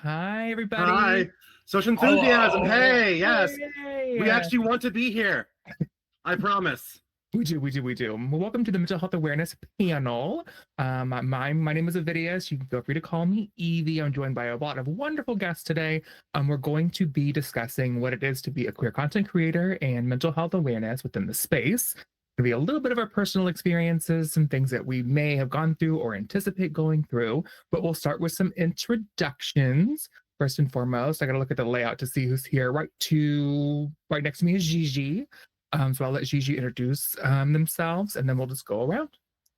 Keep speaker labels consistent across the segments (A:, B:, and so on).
A: Hi, everybody.
B: Hi. Social enthusiasm.
A: Hello.
B: Hey, yes. We
A: Hey.
B: actually want to be here. I promise.
A: We do. Well, welcome to the Mental Health Awareness Panel. My name is Avidius. You can feel free to call me Evie. I'm joined by a lot of wonderful guests today. We're going to be discussing what it is to be a queer content creator and mental health awareness within the space. It'll be a little bit of our personal experiences, some things that we may have gone through or anticipate going through, but we'll start with some introductions. First and foremost, I got to look at the layout to see who's here. Right next to me is Gigi. So I'll let Gigi introduce themselves, and then we'll just go around.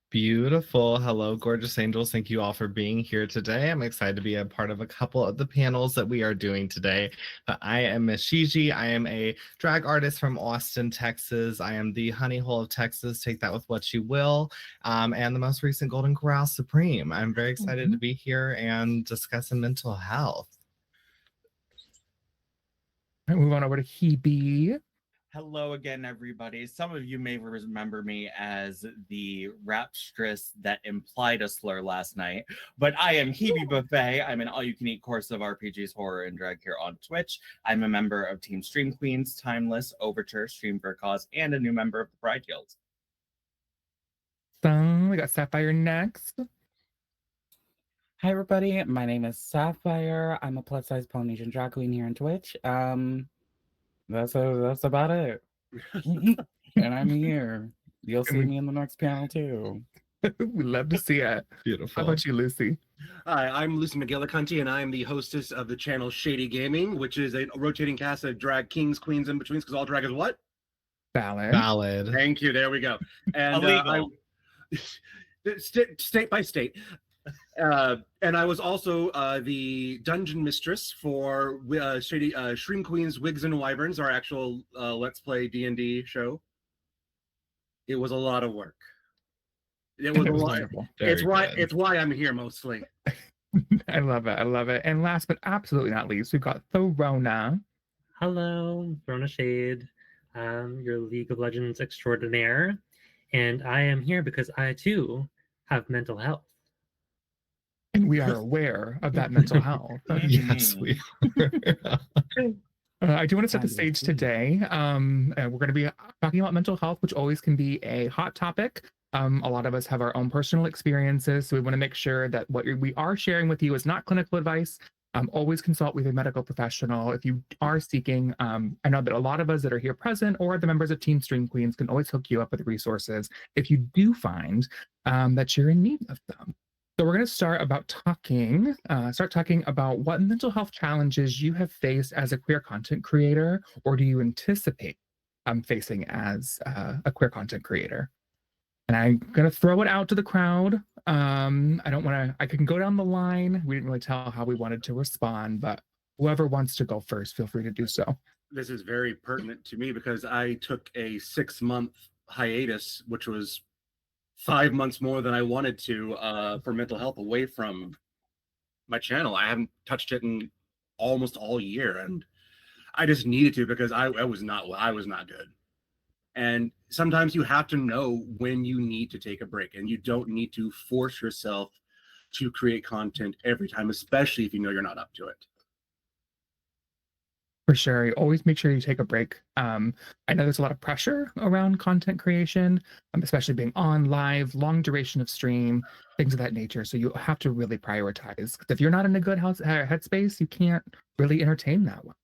C: Beautiful. Hello, gorgeous angels. Thank you all for being here today. I'm excited to be a part of a couple of the panels that we are doing today. I am Miss Gigi. I am a drag artist from Austin, Texas. I am the honey hole of Texas. Take that with what you will. And the most recent Golden Corral Supreme. I'm very excited to be here and discussing mental health.
A: All right, move on over to Hebe.
D: Hello again, everybody. Some of you may remember me as the rapstress that implied a slur last night, but I am Hebe Buffet. I'm an all-you-can-eat course of RPGs, horror, and drag here on Twitch. I'm a member of Team Stream Queens, Timeless, Overture, Stream for a Cause, and a new member of the Pride Guild.
A: So we got Sapphire next.
E: Hi everybody, my name is Sapphire. I'm a plus-size Polynesian drag queen here on Twitch. That's about it. And I'm here. You'll see me in the next panel too.
A: We love to see it.
C: Beautiful.
A: How about you, Lucy?
B: Hi, I'm Lucy McGillicuddy, and I am the hostess of the channel Shady Gaming, which is a rotating cast of drag kings, queens, and betweens, because all drag is what?
A: Valid.
B: Thank you. There we go. And
D: Illegal.
B: State by state. And I was also the dungeon mistress for Shady Shroom Queens, Wigs and Wyverns, our actual Let's Play D&D show. It was a lot of work. It was a lot.
A: Wonderful.
B: It's why I'm here mostly.
A: I love it. And last but absolutely not least, we've got Throna.
F: Hello, Throna Shade, your League of Legends extraordinaire, and I am here because I too have mental health.
A: And we are aware of that mental health.
C: Yes, we are.
A: I do want to set the stage today. We're going to be talking about mental health, which always can be a hot topic. A lot of us have our own personal experiences, so we want to make sure that what we are sharing with you is not clinical advice. Always consult with a medical professional if you are seeking. I know that a lot of us that are here present or the members of Team Stream Queens can always hook you up with resources if you do find that you're in need of them. So we're going to start talking about what mental health challenges you have faced as a queer content creator, or do you anticipate facing as a queer content creator? And I'm going to throw it out to the crowd. I can go down the line. We didn't really tell how we wanted to respond, but whoever wants to go first, feel free to do so.
B: This is very pertinent to me because I took a 6-month hiatus, which was 5 months more than I wanted to for mental health away from my channel. I haven't touched it in almost all year, and I just needed to because I was not good. And sometimes you have to know when you need to take a break, and you don't need to force yourself to create content every time, especially if you know you're not up to it.
A: For sure. You always make sure you take a break. I know there's a lot of pressure around content creation, especially being on live, long duration of stream, things of that nature. So you have to really prioritize. Because if you're not in a good headspace, you can't really entertain that one.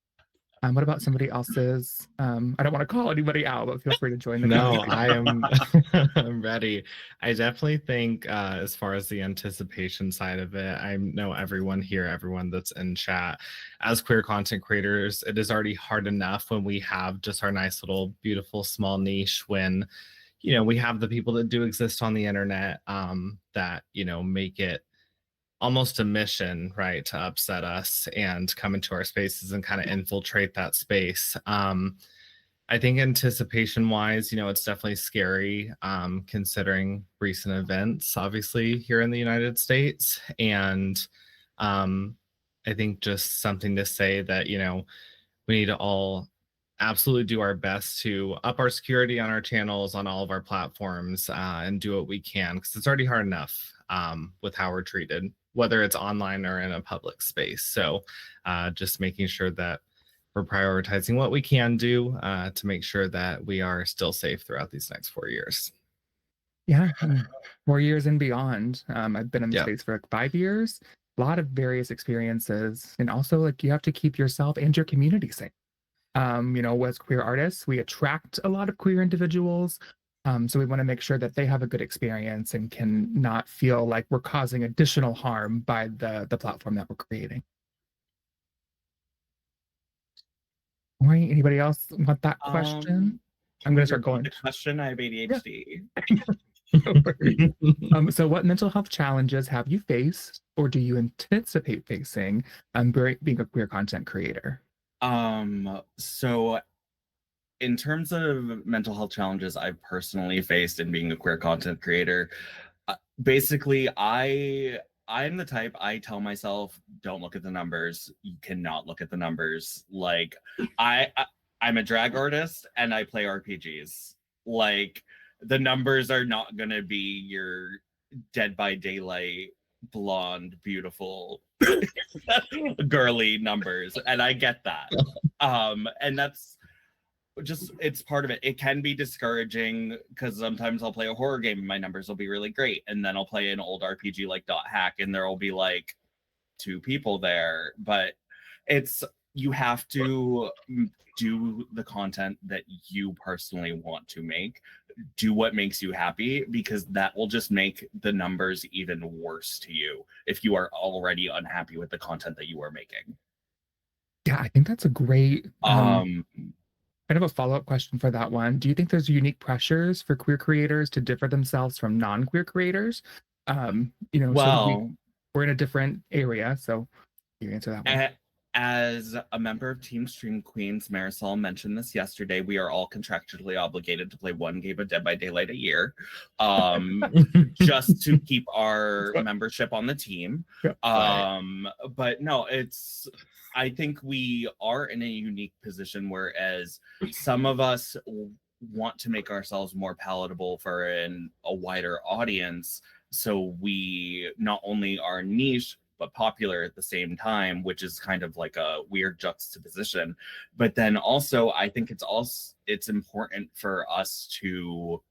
A: What about somebody else's? I don't want to call anybody out, but feel free to join the
C: conversation. I'm ready. I definitely think as far as the anticipation side of it, I know everyone here, everyone that's in chat, as queer content creators, it is already hard enough when we have just our nice little beautiful small niche, when we have the people that do exist on the internet that make it almost a mission, right, to upset us and come into our spaces and kind of infiltrate that space. I think anticipation wise, it's definitely scary considering recent events, obviously, here in the United States. And I think just something to say that, we need to all absolutely do our best to up our security on our channels, on all of our platforms, and do what we can, because it's already hard enough with how we're treated. whether it's online or in a public space. So just making sure that we're prioritizing what we can do to make sure that we are still safe throughout these next 4 years.
A: Yeah, 4 years and beyond. I've been in the
C: Yeah.
A: space for like 5 years, a lot of various experiences, and also like you have to keep yourself and your community safe. As queer artists, we attract a lot of queer individuals. So we want to make sure that they have a good experience and can not feel like we're causing additional harm by the platform that we're creating. All right, anybody else want that question? I'm
D: Can
A: gonna
D: you
A: start
D: repeat
A: going.
D: the question. I have ADHD.
A: No worries. So what mental health challenges have you faced or do you anticipate facing being a queer content creator?
D: So in terms of mental health challenges I've personally faced in being a queer content creator, basically I'm the type, I tell myself, don't look at the numbers. You cannot look at the numbers. Like I'm a drag artist and I play RPGs. Like the numbers are not gonna be your Dead by Daylight blonde beautiful girly numbers, and I get that. And that's just, it's part of it. It can be discouraging because sometimes I'll play a horror game and my numbers will be really great, and then I'll play an old RPG like Dot Hack and there will be like 2 people there. But it's, you have to do the content that you personally want to make, do what makes you happy, because that will just make the numbers even worse to you if you are already unhappy with the content that you are making.
A: Yeah, I think that's a great
D: Um
A: kind of a follow-up question for that one. Do you think there's unique pressures for queer creators to differ themselves from non-queer creators?
D: well,
A: we're in a different area, so you answer that one.
D: as a member of Team Stream Queens, Marisol mentioned this yesterday. We are all contractually obligated to play 1 game of Dead by Daylight a year, just to keep our membership on the team. But no, it's, I think we are in a unique position, whereas some of us want to make ourselves more palatable for a wider audience. So we not only are niche, but popular at the same time, which is kind of like a weird juxtaposition. But then also, I think it's important for us to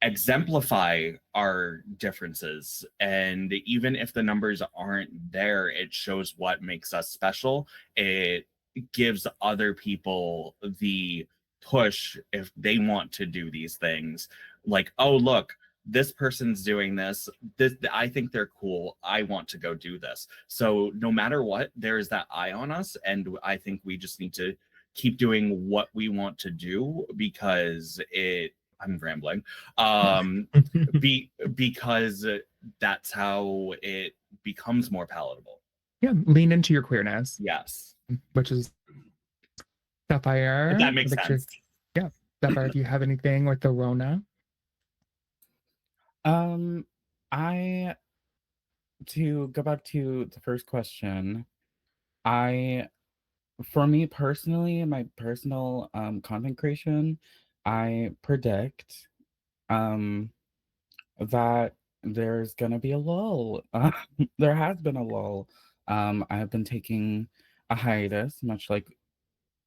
D: exemplify our differences. And even if the numbers aren't there, it shows what makes us special. It gives other people the push if they want to do these things. Like, oh, look, this person's doing this. I think they're cool. I want to go do this. So no matter what, there is that eye on us. And I think we just need to keep doing what we want to do, because I'm rambling. Because that's how it becomes more palatable.
A: Yeah, lean into your queerness.
D: Yes.
A: Which is Sapphire.
D: If that makes sense.
A: Yeah. Sapphire, if you have anything with the Rona.
E: To go back to the first question, for me personally, my personal content creation, I predict that there's gonna be a lull. There has been a lull. I have been taking a hiatus, much like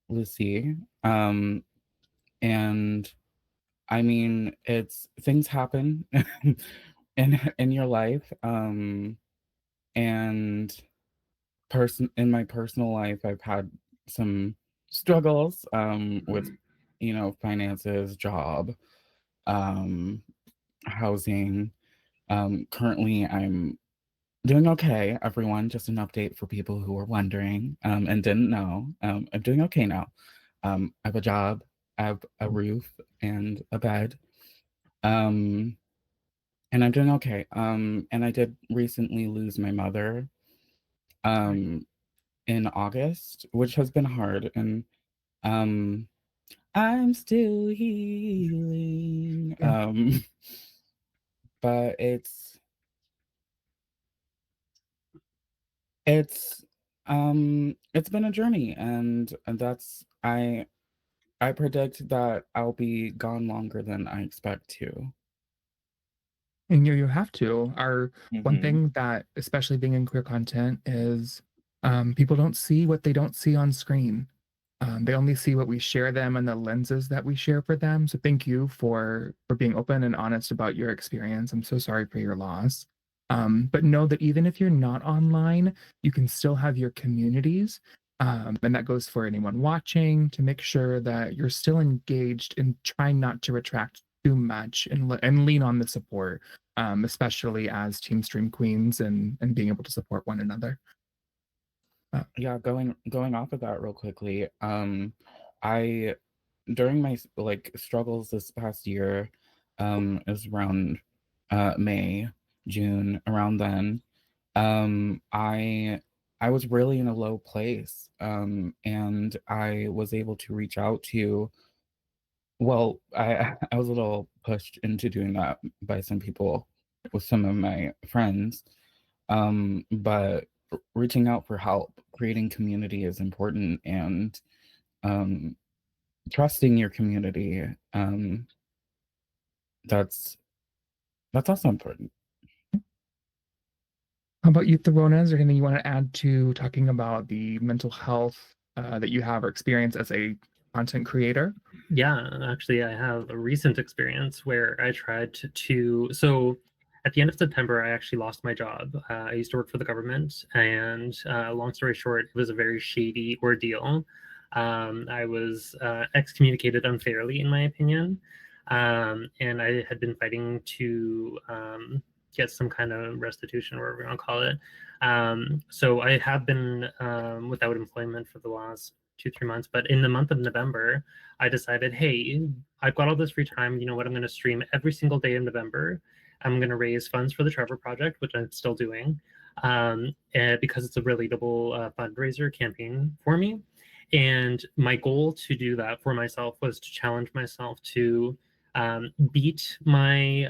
E: Lucy. And I mean, it's, things happen in your life. And in my personal life, I've had some struggles with, finances, job, housing. Currently, I'm doing okay, everyone. Just an update for people who were wondering and didn't know. I'm doing okay now. I have a job, I have a roof and a bed. And I'm doing okay. And I did recently lose my mother in August, which has been hard. And I'm still healing. But it's been a journey, and that's, I predict that I'll be gone longer than I expect to.
A: And you have to. Our one
D: Mhm.
A: thing that, especially being in queer content, is people don't see what they don't see on screen. They only see what we share them and the lenses that we share for them. So thank you for being open and honest about your experience. I'm so sorry for your loss. But know that even if you're not online, you can still have your communities. And that goes for anyone watching, to make sure that you're still engaged and trying not to retract too much, and lean on the support, especially as Team Stream Queens, and being able to support one another.
E: Yeah, going off of that real quickly. I during my like struggles this past year, is around May, June, around then. I was really in a low place. And I was able to reach out to, well, I was a little pushed into doing that by some people with some of my friends. But reaching out for help, creating community is important, and um trusting your community. That's also important.
A: How about you, Therona? Is there anything you want to add to talking about the mental health that you have or experience as a content creator?
F: Yeah, actually, I have a recent experience where I tried so at the end of September, I actually lost my job. I used to work for the government, and long story short, it was a very shady ordeal. I was excommunicated unfairly, in my opinion, and I had been fighting to get some kind of restitution, or whatever you want to call it. So I have been without employment for the last 2-3 months, but in the month of November, I decided, hey, I've got all this free time. You know what? I'm going to stream every single day in November. I'm going to raise funds for the Trevor Project, which I'm still doing, and because it's a relatable fundraiser campaign for me. And my goal to do that for myself was to challenge myself to beat my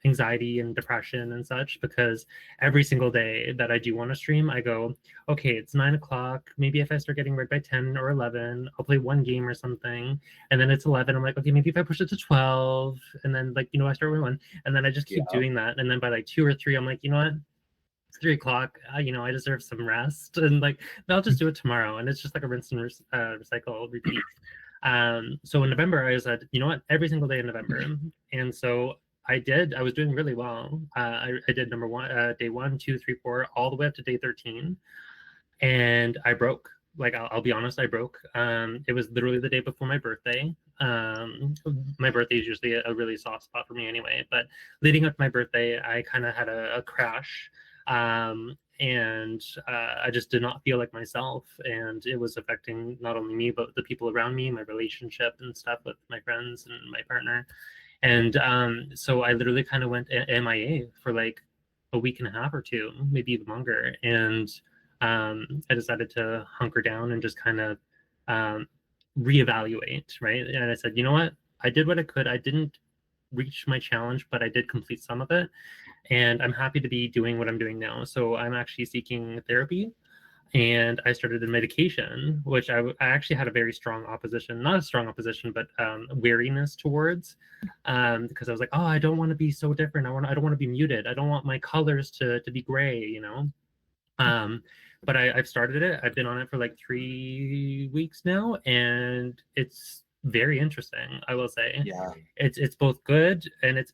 F: anxiety and depression and such, because every single day that I do want to stream, I go, okay, it's 9 o'clock. Maybe if I start getting read by 10 or 11, I'll play one game or something. And then it's 11. I'm like, okay, maybe if I push it to 12, and then like, I start with one, and then I just keep doing that. And then by like 2 or 3, I'm like, you know what? It's 3 o'clock. I deserve some rest. And like, I'll just do it tomorrow. And it's just like a rinse and recycle, repeat. So in November, I said, you know what, every single day in November. And so I did. I was doing really well. I did number one, day 1, 2, 3, 4, all the way up to day 13. And I broke. Like, I'll be honest, I broke. It was literally the day before my birthday. My birthday is usually a really soft spot for me anyway. But leading up to my birthday, I kind of had a crash. And I just did not feel like myself, and it was affecting not only me but the people around me, my relationship and stuff with my friends and my partner. And so I literally kind of went MIA for like a week and a half or 2, maybe even longer. And I decided to hunker down and just kind of reevaluate, right? And I said, you know what, I did what I could. I didn't reach my challenge, but I did complete some of it, and I'm happy to be doing what I'm doing now. So I'm actually seeking therapy, and I started a medication, which I actually had a very strong opposition, not a strong opposition, but weariness towards, because I was like, oh, I don't want to be so different. I don't want to be muted. I don't want my colors to be gray, But I've started it. I've been on it for like 3 weeks now, and it's very interesting, I will say.
D: Yeah.
F: It's both good, and it's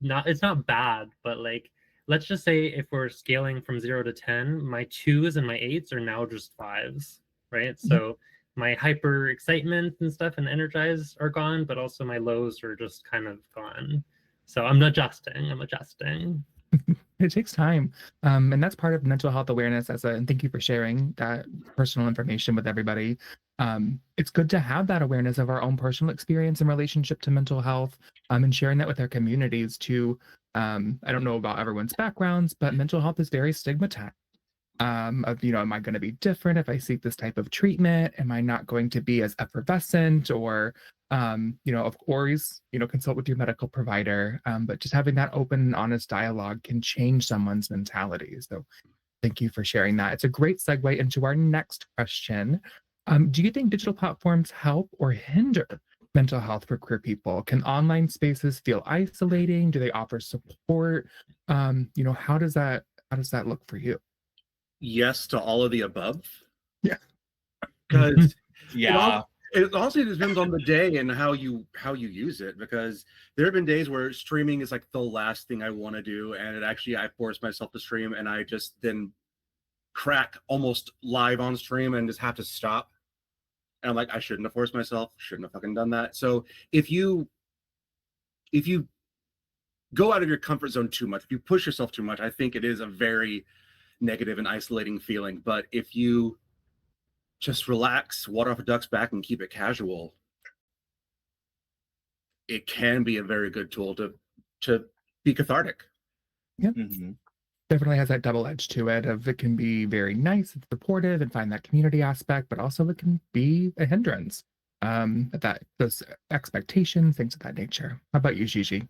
F: not bad, but like, let's just say if we're scaling from 0 to 10, my 2s and my 8s are now just 5s, right? So my hyper excitement and stuff and energized are gone, but also my lows are just kind of gone. So I'm adjusting.
A: It takes time, and that's part of mental health awareness. And thank you for sharing that personal information with everybody. It's good to have that awareness of our own personal experience in relationship to mental health, and sharing that with our communities too. I don't know about everyone's backgrounds, but mental health is very stigmatized. Of, am I going to be different if I seek this type of treatment? Am I not going to be as effervescent? Or of course, consult with your medical provider. But just having that open and honest dialogue can change someone's mentality. So thank you for sharing that. It's a great segue into our next question. Do you think digital platforms help or hinder mental health for queer people? Can online spaces feel isolating? Do they offer support? How does that look for you?
B: Yes to all of the above.
A: Yeah.
B: Because
D: Yeah.
B: it also depends on the day and how you use it, because there have been days where streaming is like the last thing I want to do, and I force myself to stream and I just then crack almost live on stream and just have to stop, and I'm like, I shouldn't have forced myself, shouldn't have fucking done that. So if you go out of your comfort zone too much, if you push yourself too much, I think it is a very negative and isolating feeling. But if you just relax, water off a duck's back, and keep it casual, it can be a very good tool to be cathartic.
D: Mhm.
A: Definitely has that double edge to it of it can be very nice and supportive and find that community aspect, but also it can be a hindrance. That those expectations, things of that nature. How about you, Gigi?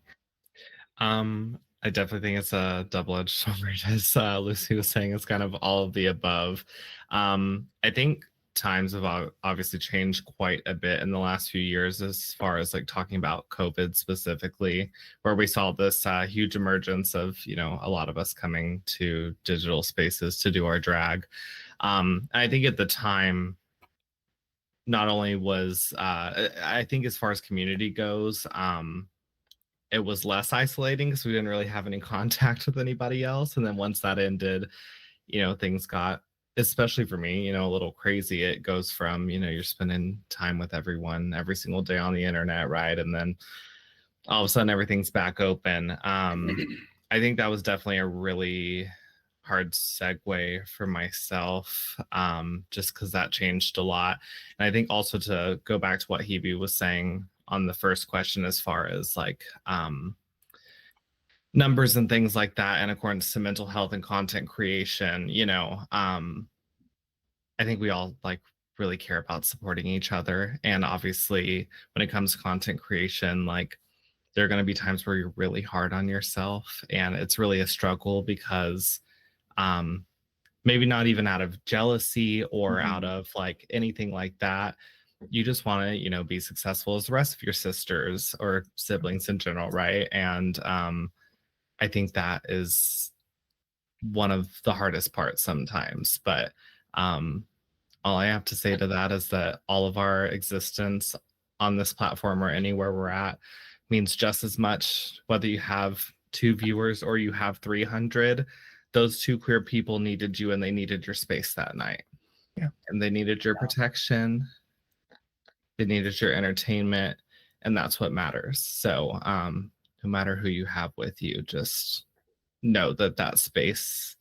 C: I definitely think it's a double-edged sword, as Lucy was saying. It's kind of all of the above. I think times have obviously changed quite a bit in the last few years, as far as like talking about COVID specifically, where we saw this huge emergence of a lot of us coming to digital spaces to do our drag. And I think at the time, not only was I think as far as community goes, it was less isolating because we didn't really have any contact with anybody else. And then once that ended, things got, especially for me, a little crazy. It goes from, you're spending time with everyone every single day on the internet, right? And then all of a sudden everything's back open. I think that was definitely a really hard segue for myself, just because that changed a lot. And I think also to go back to what Hebe was saying on the first question, as far as like numbers and things like that in accordance to mental health and content creation, I think we all like really care about supporting each other. And obviously when it comes to content creation, like there are going to be times where you're really hard on yourself and it's really a struggle because maybe not even out of jealousy or out of like anything like that. You just want to, be successful as the rest of your sisters or siblings in general, right? And I think that is one of the hardest parts sometimes. But all I have to say to that is that all of our existence on this platform or anywhere we're at means just as much, whether you have 2 viewers or you have 300. Those 2 queer people needed you and they needed your space that night.
A: Yeah.
C: And they needed your protection. They needed your entertainment. And that's what matters. So no matter who you have with you, just know that space,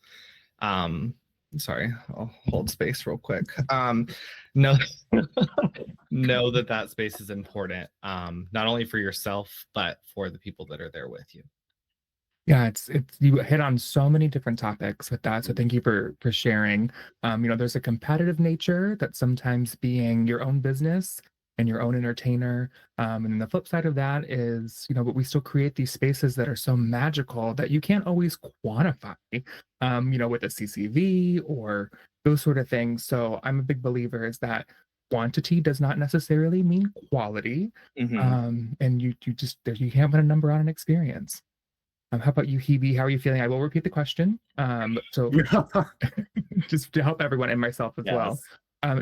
C: sorry, I'll hold space real quick. Know know that space is important, not only for yourself, but for the people that are there with you.
A: Yeah, it's you hit on so many different topics with that. So thank you for sharing. There's a competitive nature that sometimes being your own business and your own entertainer. And then the flip side of that is, but we still create these spaces that are so magical that you can't always quantify, with a CCV or those sort of things. So I'm a big believer is that quantity does not necessarily mean quality. And you can't put a number on an experience. How about you, Hebe? How are you feeling? I will repeat the question. So just to help everyone and myself as well.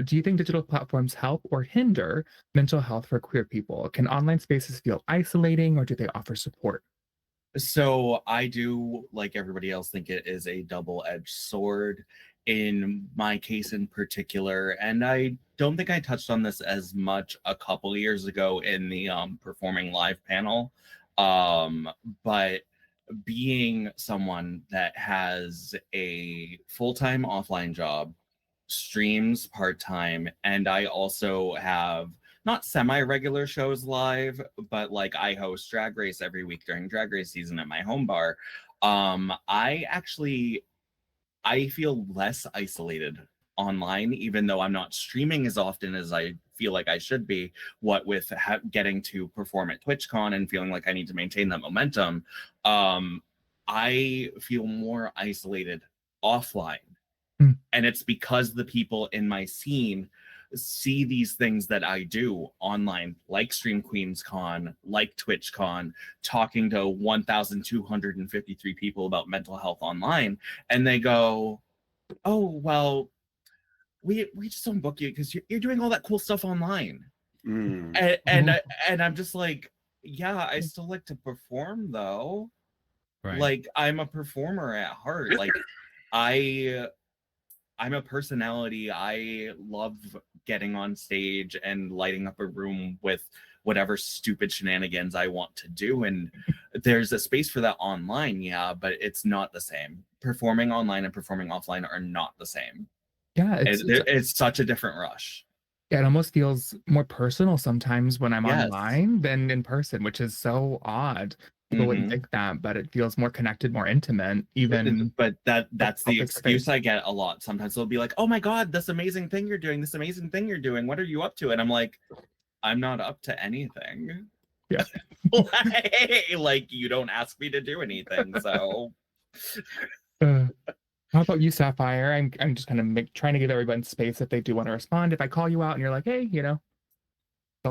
A: Do you think digital platforms help or hinder mental health for queer people? Can online spaces feel isolating or do they offer support?
D: So I do, like everybody else, think it is a double-edged sword in my case in particular. And I don't think I touched on this as much a couple years ago in the performing live panel. But being someone that has a full-time offline job, streams part-time, and I also have not semi-regular shows live, but like I host Drag Race every week during Drag Race season at my home bar. I feel less isolated online, even though I'm not streaming as often as I feel like I should be. What with getting to perform at TwitchCon and feeling like I need to maintain that momentum, I feel more isolated offline. And it's because the people in my scene see these things that I do online, like Stream Queens Con, like TwitchCon, talking to 1,253 people about mental health online, and they go, "Oh, well, we just don't book you because you're doing all that cool stuff online."
B: Mm.
D: And I'm just like, yeah, I still like to perform though.
C: Right.
D: Like, I'm a performer at heart. Like, I'm a personality. I love getting on stage and lighting up a room with whatever stupid shenanigans I want to do. And there's a space for that online, yeah, but it's not the same. Performing online and performing offline are not the same.
A: Yeah,
D: It's such a different rush.
A: yeah, it almost feels more personal sometimes when I'm
D: Yes.
A: online than in person, which is so odd. People wouldn't
D: Mhm.
A: think that, but it feels more connected, more intimate, even
D: But that's the
A: public
D: excuse
A: space.
D: I get a lot. Sometimes they'll be like, "Oh my god, this amazing thing you're doing, this amazing thing you're doing. What are you up to?" And I'm like, "I'm not up to anything."
A: Yeah.
D: Like, you don't ask me to do anything, so
A: Uh, how about you, Sapphire? I'm just kind of trying to give everyone space if they do want to respond. If I call you out and you're like, hey, don't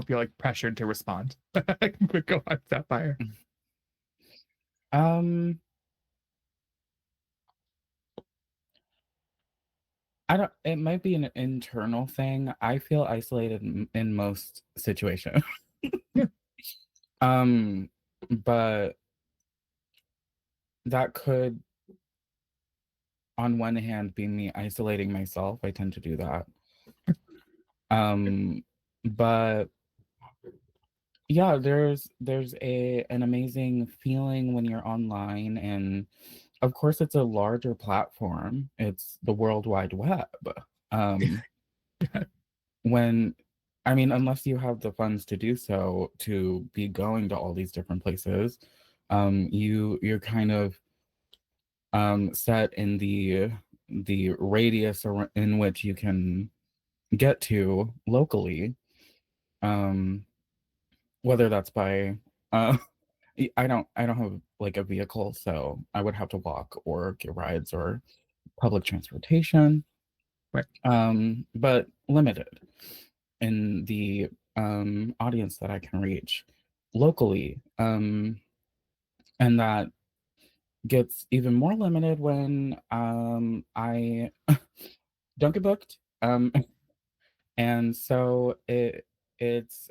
A: feel like pressured to respond. Go on, Sapphire.
E: I don't. It might be an internal thing. I feel isolated in most situations.
A: Yeah.
E: But that could, on one hand, be me isolating myself. I tend to do that. But yeah, there's an amazing feeling when you're online, and of course it's a larger platform. It's the World Wide Web. When I mean, unless you have the funds to do so, to be going to all these different places, you're kind of set in the radius in which you can get to locally, whether that's by I don't have like a vehicle, so I would have to walk or get rides or public transportation.
A: Right.
E: But limited in the audience that I can reach locally. And that gets even more limited when I don't get booked. And so it's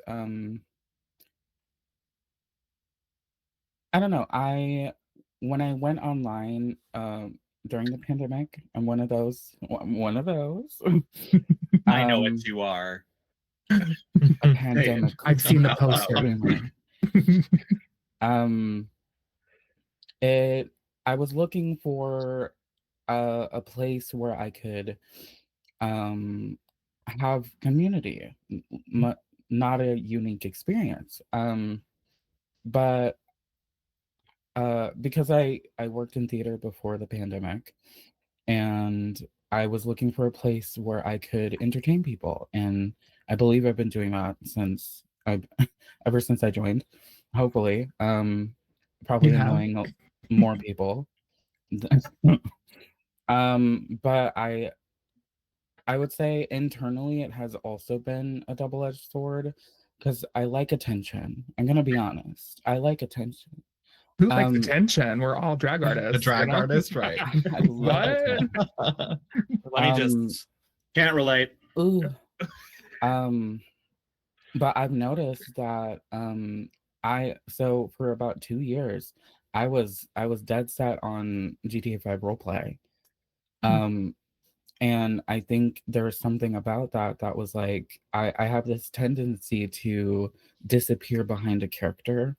E: I don't know. When I went online during the pandemic, I'm one of those. One of those.
D: I know what you are.
E: A pandemic.
A: I've seen the poster.
E: I was looking for a place where I could have community, not a unique experience. But because I worked in theater before the pandemic, and I was looking for a place where I could entertain people, and I believe I've been doing that since I ever since I joined. Hopefully, probably
A: You have.
E: annoying more people. But I would say internally it has also been a double-edged sword because I like attention. I'm gonna be honest. I like attention.
A: Who likes attention? We're all drag artists.
C: The drag artist, right?
E: I love attention.
D: Let me just
B: Can't relate.
E: Ooh. But I've noticed that so for about 2 years I was dead set on GTA 5 roleplay. And I think there was something about that was like I have this tendency to disappear behind a character.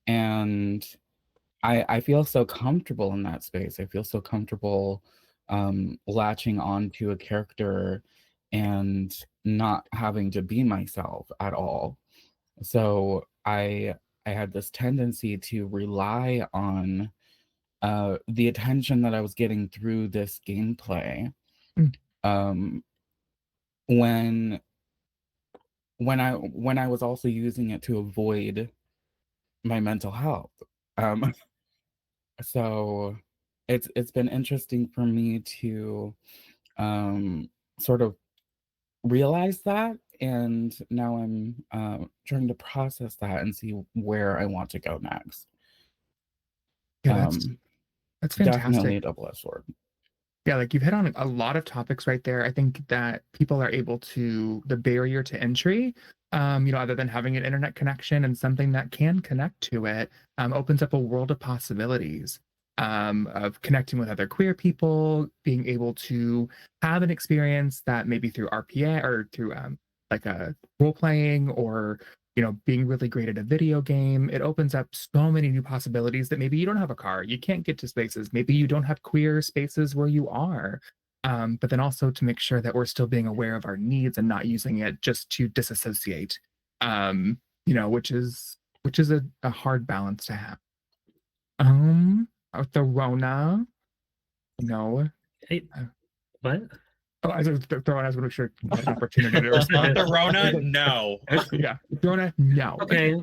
E: And I feel so comfortable in that space. I feel so comfortable latching onto a character and not having to be myself at all. So I had this tendency to rely on the attention that I was getting through this gameplay. Um, when I was also using it to avoid my mental health. So it's been interesting for me to sort of realized that, and now I'm trying to process that and see where I want to go next.
A: Yeah, that's fantastic.
E: Definitely a double-edged sword.
A: Yeah, like you've hit on a lot of topics right there. I think that people are able to the barrier to entry, other than having an internet connection and something that can connect to it, opens up a world of possibilities, of connecting with other queer people, being able to have an experience that maybe through RPA or through like a role playing or being really great at a video game. It opens up so many new possibilities that maybe you don't have a car, you can't get to spaces, maybe you don't have queer spaces where you are. But then also to make sure that we're still being aware of our needs and not using it just to disassociate, which is a hard balance to have. The Rona, no.
F: Hey, what?
A: Oh, I was throwing. I was going to make sure you had an opportunity to respond.
D: The Rona, no.
A: Yeah, Rona, no.
F: Okay.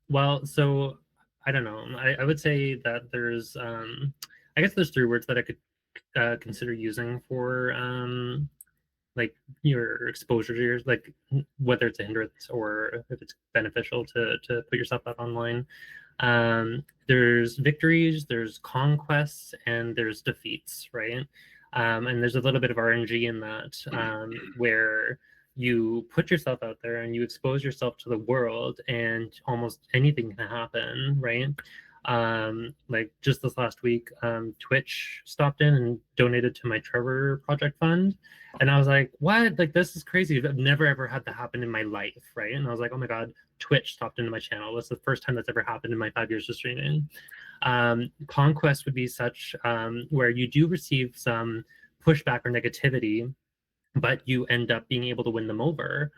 F: Well, so I don't know. I would say that there's I guess there's 3 words that I could consider using for like your exposure to your, like, whether it's a hindrance or if it's beneficial to put yourself out online. There's victories, there's conquests, and there's defeats, right? And there's a little bit of RNG in that, where you put yourself out there and you expose yourself to the world, and almost anything can happen, right? Like just this last week, Twitch stopped in and donated to my Trevor Project Fund. And I was like, what? Like, this is crazy. I've never ever had that happen in my life, right? And I was like, oh my God, Twitch stopped into my channel. That's the first time that's ever happened in my 5 years of streaming. Conquest would be such where you do receive some pushback or negativity, but you end up being able to win them over.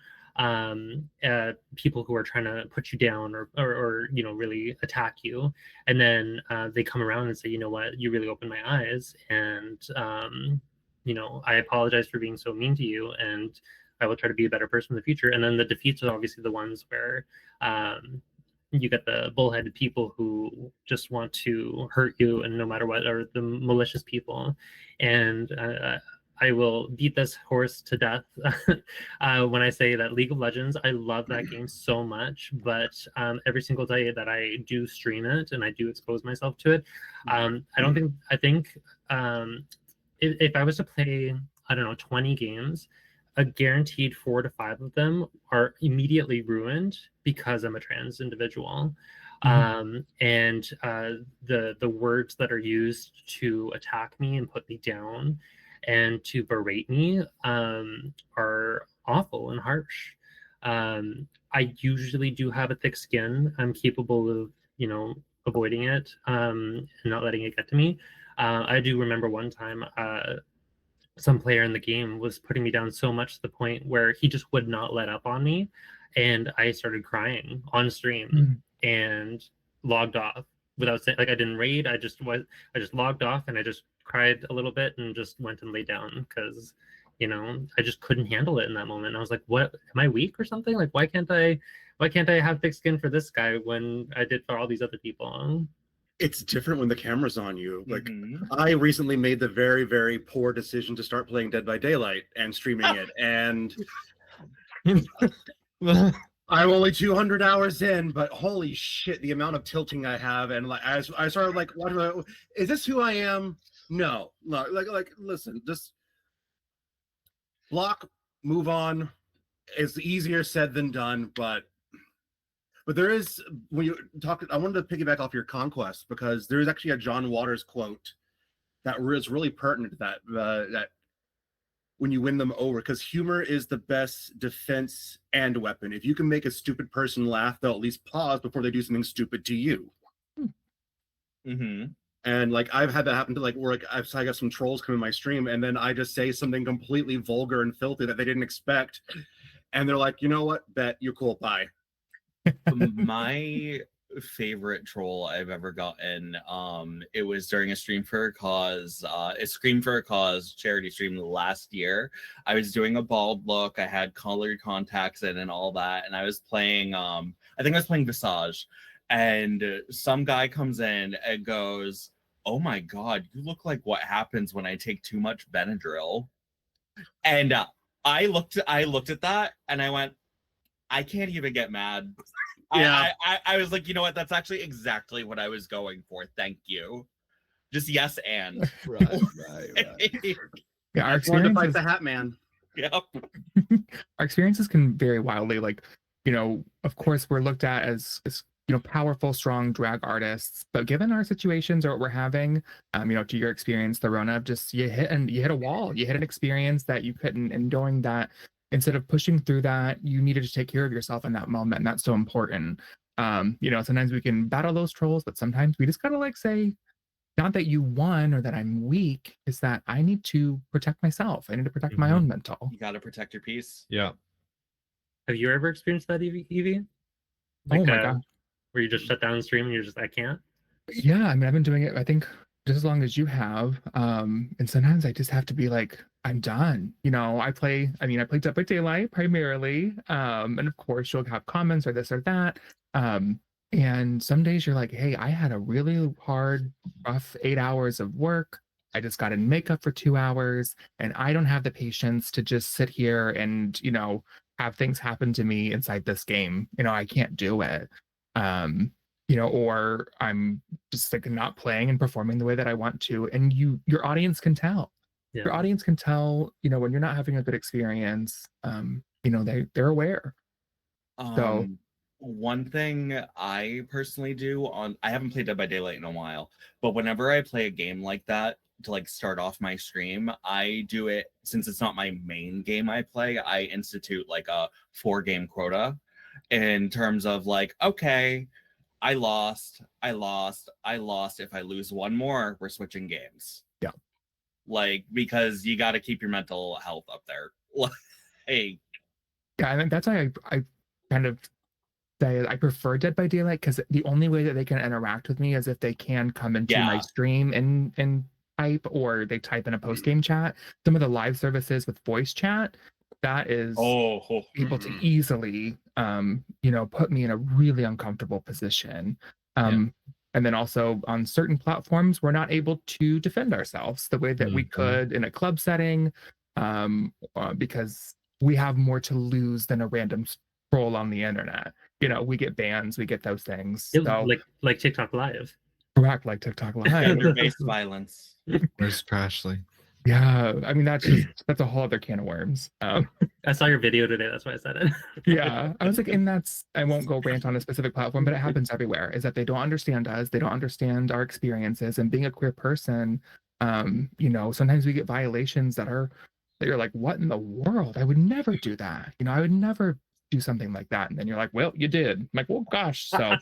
F: People who are trying to put you down or really attack you, and then they come around and say, you know what, you really opened my eyes, and I apologize for being so mean to you, and I will try to be a better person in the future. And then the defeats are obviously the ones where you get the bullheaded people who just want to hurt you, and no matter what, or the malicious people. And I will beat this horse to death when I say that League of Legends, I love that game so much, but every single day that I do stream it and I do expose myself to it, I think if I was to play, I don't know, 20 games, a guaranteed 4 to 5 of them are immediately ruined because I'm a trans individual. And the words that are used to attack me and put me down and to berate me are awful and harsh. I usually do have a thick skin. I'm capable of, avoiding it and not letting it get to me. I do remember one time some player in the game was putting me down so much to the point where he just would not let up on me. And I started crying on stream and logged off without saying, like, I didn't raid. I just logged off and I just cried a little bit and just went and lay down because, I just couldn't handle it in that moment. I was like, what, am I weak or something? Like, why can't I have thick skin for this guy when I did for all these other people?
B: It's different when the camera's on you. Like, I recently made the very, very poor decision to start playing Dead by Daylight and streaming it. And I'm only 200 hours in, but holy shit, the amount of tilting I have. And like, I started like, is this who I am? No, like, listen, just block, move on. It's easier said than done, but there is, when you talk, I wanted to piggyback off your conquest, because there is actually a John Waters quote that is really pertinent to that when you win them over, because humor is the best defense and weapon. If you can make a stupid person laugh, they'll at least pause before they do something stupid to you. And like, I've had that happen to, like, where like I got some trolls come in my stream, and then I just say something completely vulgar and filthy that they didn't expect, and they're like, you know what, bet, you're cool, bye.
D: My favorite troll I've ever gotten, it was during a Stream for a Cause, charity stream last year. I was doing a bald look, I had colored contacts in and all that, and I was playing I think I was playing Visage, and some guy comes in and goes, "Oh my god, you look like what happens when I take too much Benadryl." And I looked at that and I went, I can't even get mad.
B: Yeah.
D: I was like, you know what? That's actually exactly what I was going for. Thank you. Just yes and.
B: Right.
A: Yeah, our
B: I wanted to fight
A: experiences
B: the Hat Man.
D: Yep.
A: our experiences can vary wildly. Like, of course, we're looked at as powerful, strong drag artists, but given our situations or what we're having, to your experience, the Rona, just you hit a wall, you hit an experience that you couldn't, and knowing that instead of pushing through that, you needed to take care of yourself in that moment, and that's so important. Sometimes we can battle those trolls, but sometimes we just gotta like say, not that you won or that I'm weak, is that I need to protect myself. I need to protect my
C: Mhm.
A: own mental.
D: You got to protect your peace.
C: Yeah.
F: Have you ever experienced that, Evie?
A: Oh my God.
F: Where you just shut down the stream and you're just, I can't.
A: Yeah, I mean, I've been doing it, I think, just as long as you have. And sometimes I just have to be like, I'm done. I play Dead by Daylight primarily. And of course you'll have comments or this or that. And some days you're like, hey, I had a really hard, rough 8 hours of work. I just got in makeup for 2 hours, and I don't have the patience to just sit here and, have things happen to me inside this game. I can't do it. Or I'm just like not playing and performing the way that I want to. And your audience can tell.
F: Yeah.
A: Your audience can tell, when you're not having a good experience. They're aware. So
D: One thing I personally do I haven't played Dead by Daylight in a while, but whenever I play a game like that to like start off my stream, I do it, since it's not my main game I play, I institute like a 4-game quota in terms of like, okay, I lost. If I lose one more, we're switching games.
A: Yeah.
D: Like, because you got to keep your mental health up there. Hey.
A: Yeah, I think that's why I kind of say I prefer Dead by Daylight, because the only way that they can interact with me is if they can come into my stream and type, or they type in a post-game chat. Some of the live services with voice chat, that is able to easily put me in a really uncomfortable position. And then also on certain platforms, we're not able to defend ourselves the way that we could in a club setting, because we have more to lose than a random troll on the internet. We get bans, we get those things. So
F: like TikTok Live.
A: Correct, like TikTok Live.
D: Gender-based violence.
C: Where's Trashly?
A: Yeah, I mean that's a whole other can of worms.
F: I saw your video today, that's why I said it.
A: Yeah, I was like, and I won't go rant on a specific platform, but it happens everywhere. Is that they don't understand us, they don't understand our experiences, and being a queer person, sometimes we get violations that you're like, what in the world? I would never do that. I would never do something like that. And then you're like, well, you did. I'm like, well, gosh. So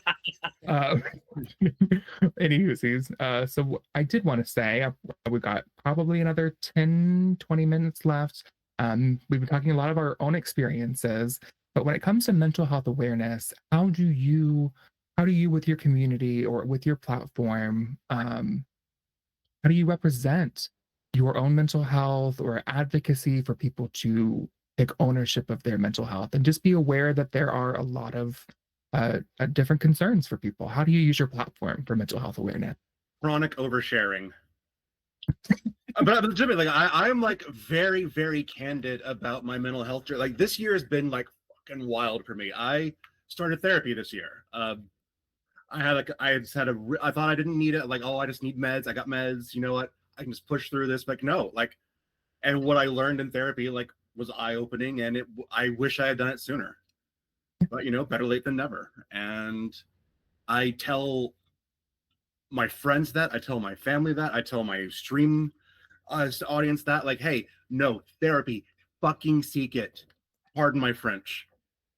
A: anywhoosies, so I did want to say we've got probably another 10-20 minutes left. We've been talking a lot of our own experiences, but when it comes to mental health awareness, how do you with your community or with your platform, how do you represent your own mental health or advocacy for people to take ownership of their mental health, and just be aware that there are a lot of different concerns for people? How do you use your platform for mental health awareness?
B: Chronic oversharing. But legitimately, like, I'm like very, very candid about my mental health. Like, this year has been like fucking wild for me. I started therapy this year. I thought I didn't need it. Like, oh, I just need meds. I got meds. You know what? I can just push through this. Like, no, like, and what I learned in therapy, like, was eye-opening, and I wish I had done it sooner. But better late than never. And I tell my friends that, I tell my family that, I tell my stream audience that, like, hey, no, therapy, fucking seek it. Pardon my French,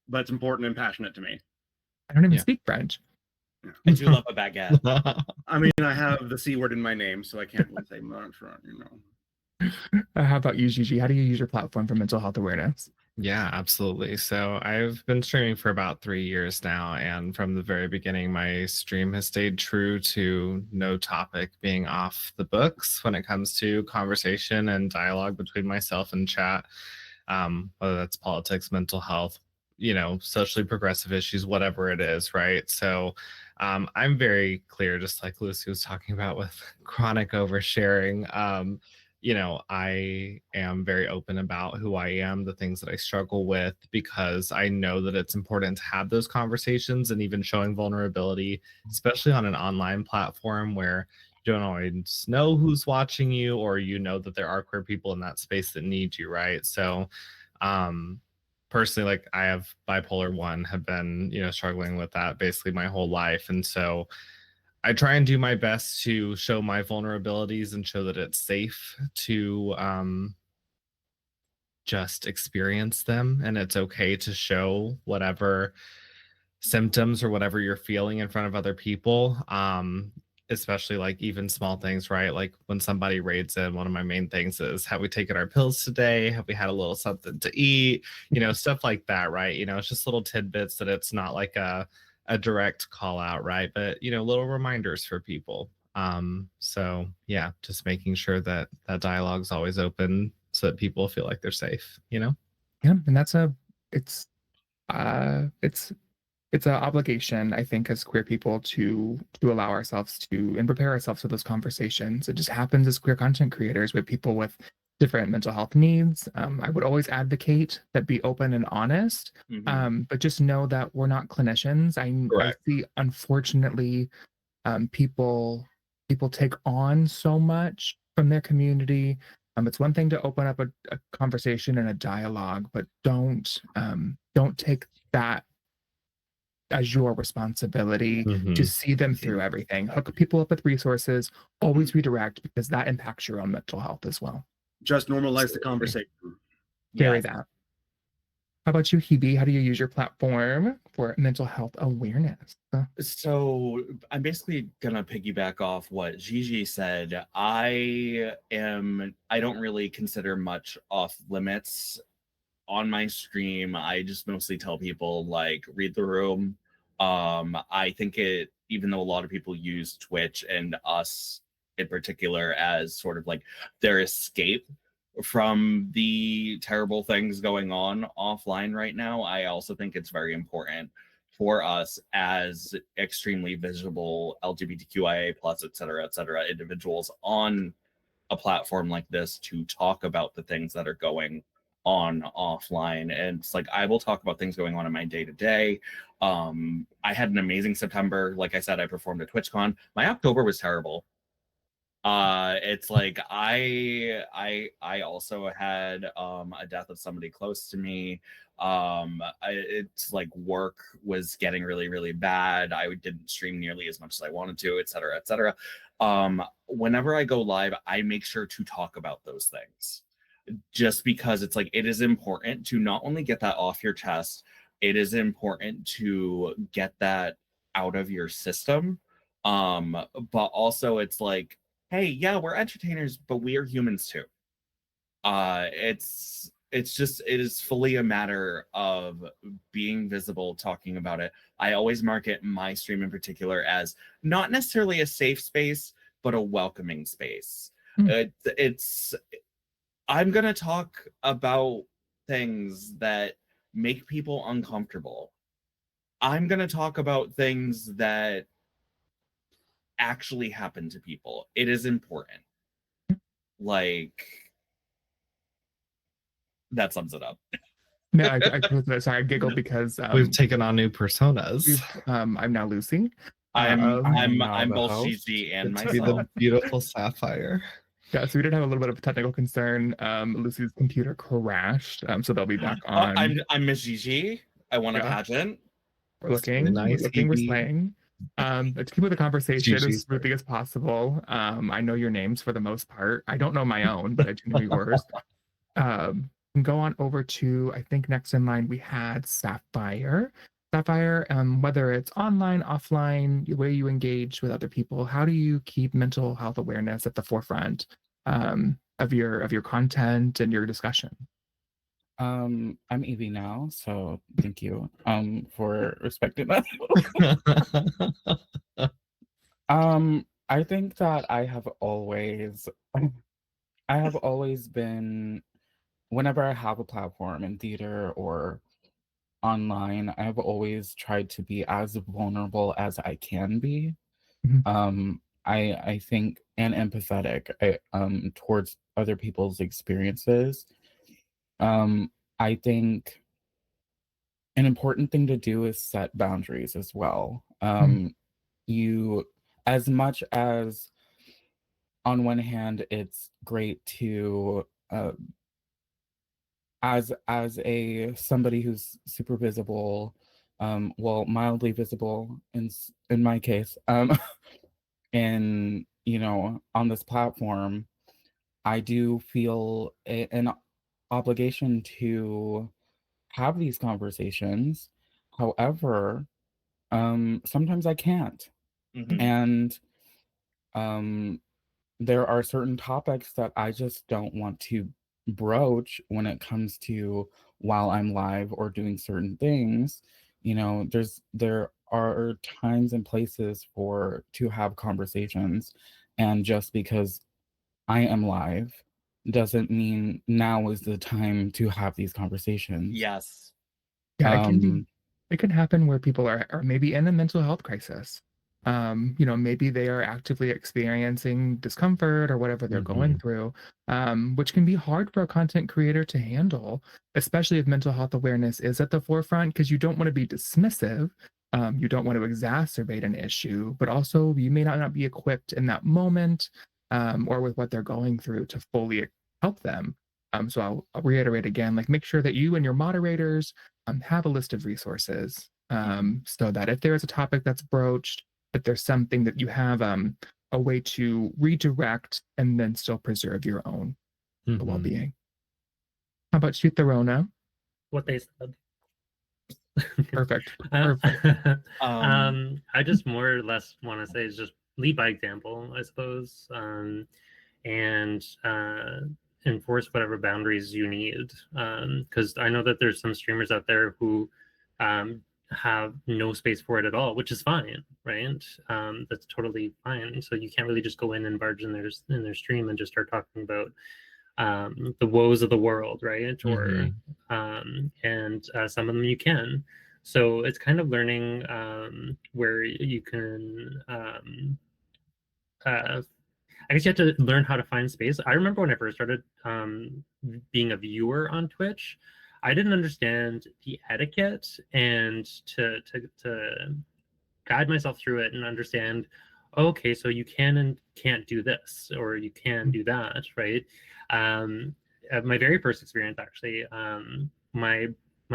B: but it's important and passionate to me.
A: I don't even speak French.
D: I do love a baguette.
B: I mean, I have the C word in my name, so I can't really say much,
A: How about you, Gigi? How do you use your platform for mental health awareness?
C: Yeah, absolutely. So I've been streaming for about 3 years now, and from the very beginning, my stream has stayed true to no topic being off the books when it comes to conversation and dialogue between myself and chat, whether that's politics, mental health, socially progressive issues, whatever it is, right? So I'm very clear, just like Lucy was talking about with chronic oversharing. I am very open about who I am, the things that I struggle with, because I know that it's important to have those conversations and even showing vulnerability, especially on an online platform where you don't always know who's watching you, or you know that there are queer people in that space that need you, right? So, personally, like I have bipolar 1, have been, struggling with that basically my whole life. And so I try and do my best to show my vulnerabilities and show that it's safe to just experience them, and it's okay to show whatever symptoms or whatever you're feeling in front of other people. Especially like even small things, right? Like when somebody raids in, one of my main things is, have we taken our pills today? Have we had a little something to eat? Stuff like that, right? It's just little tidbits that it's not like a direct call out, right? But little reminders for people. So yeah, just making sure that that dialogue's always open so that people feel like they're safe.
A: Yeah, and it's it's an obligation, I think, as queer people to allow ourselves to and prepare ourselves for those conversations. It just happens as queer content creators with people with different mental health needs. I would always advocate that be open and honest, but just know that we're not clinicians. I
C: Correct.
A: see, unfortunately, people take on so much from their community. It's one thing to open up a conversation and a dialogue, but don't take that as your responsibility to
C: Mhm.
A: see them through everything. Hook people up with resources, always redirect, because that impacts your own mental health as well.
B: Just normalize the conversation.
A: Carry
D: Yes.
A: that. How about you, Hebe? How do you use your platform for mental health awareness?
D: So I'm basically gonna piggyback off what Gigi said. I don't really consider much off limits on my stream. I just mostly tell people like read the room. I think even though a lot of people use Twitch and us in particular as sort of like their escape from the terrible things going on offline right now, I also think it's very important for us as extremely visible LGBTQIA plus et cetera individuals on a platform like this to talk about the things that are going on offline. And it's like I will talk about things going on in my day to day. I had an amazing September. Like I said, I performed at TwitchCon. My October was terrible. It's like I also had a death of somebody close to me. It's like work was getting really really bad. I didn't stream nearly as much as I wanted to, et cetera et cetera. Whenever I go live, I make sure to talk about those things, just because it's like it is important to not only get that off your chest, it is important to get that out of your system. But also it's like, hey, yeah, we're entertainers, but we are humans too. It is fully a matter of being visible, talking about it. I always market my stream in particular as not necessarily a safe space, but a welcoming space. It's I'm gonna talk about things that make people uncomfortable. I'm gonna talk about things that actually happen to people. It is important. Like, that sums it up.
A: No, sorry, I giggled because
C: We've taken on new personas.
A: I'm now Lucy.
D: I'm
E: now the
D: both
E: host.
D: Gigi and
C: To be
D: myself.
C: the beautiful Sapphire.
A: Yeah, so we did have a little bit of a technical concern. Lucy's computer crashed, so they'll be back on.
D: I'm Miss Gigi. I won a
A: Yeah.
D: pageant.
A: We're looking,
C: Nice,
A: we're
C: Hebe.
A: slaying. But to keep with the conversation as
C: Gigi's
A: smoothly as possible, I know your names for the most part. I don't know my own, but I do know yours. Can go on over to, I think next in line we had Sapphire. Sapphire, whether it's online, offline, the way you engage with other people, how do you keep mental health awareness at the forefront of your content and your discussion?
E: I'm Evie now, so thank you for respecting that. I think that I have always been, whenever I have a platform in theater or online, I've always tried to be as vulnerable as I can be.
A: Mhm.
E: I think, and empathetic towards other people's experiences. I think an important thing to do is set boundaries as well. You, as much as on one hand, it's great to as a somebody who's super visible, well, mildly visible in my case, and on this platform, I do feel an obligation to have these conversations. However, sometimes I can't,
D: Mhm.
E: and um there are certain topics that I just don't want to broach when it comes to while I'm live or doing certain things. There are times and places for to have conversations, and just because I am live doesn't mean now is the time to have these conversations.
D: Yes.
A: Yeah,
E: Um,
A: it can happen where people are maybe in a mental health crisis. Maybe they are actively experiencing discomfort or whatever they're going through, which can be hard for a content creator to handle, especially if mental health awareness is at the forefront, because you don't want to be dismissive. You don't want to exacerbate an issue, but also you may not be equipped in that moment, or with what they're going through to fully help them. So I'll reiterate again, like make sure that you and your moderators have a list of resources, so that if there is a topic that's broached, that there's something that you have, a way to redirect and then still preserve your own well-being. How about you, Therona?
F: What they said.
A: Perfect.
F: Uh,
A: Perfect.
F: I just more or less want to say is just lead by example, I suppose, and enforce whatever boundaries you need. Because I know that there's some streamers out there who have no space for it at all, which is fine, right? That's totally fine. So you can't really just go in and barge in their stream and just start talking about the woes of the world, right? Or and some of them you can. So it's kind of learning where you can. I guess you have to learn how to find space. I remember when I first started being a viewer on Twitch, I didn't understand the etiquette and to guide myself through it and understand, okay, so you can and can't do this, or you can do that, right? My very first experience, actually, my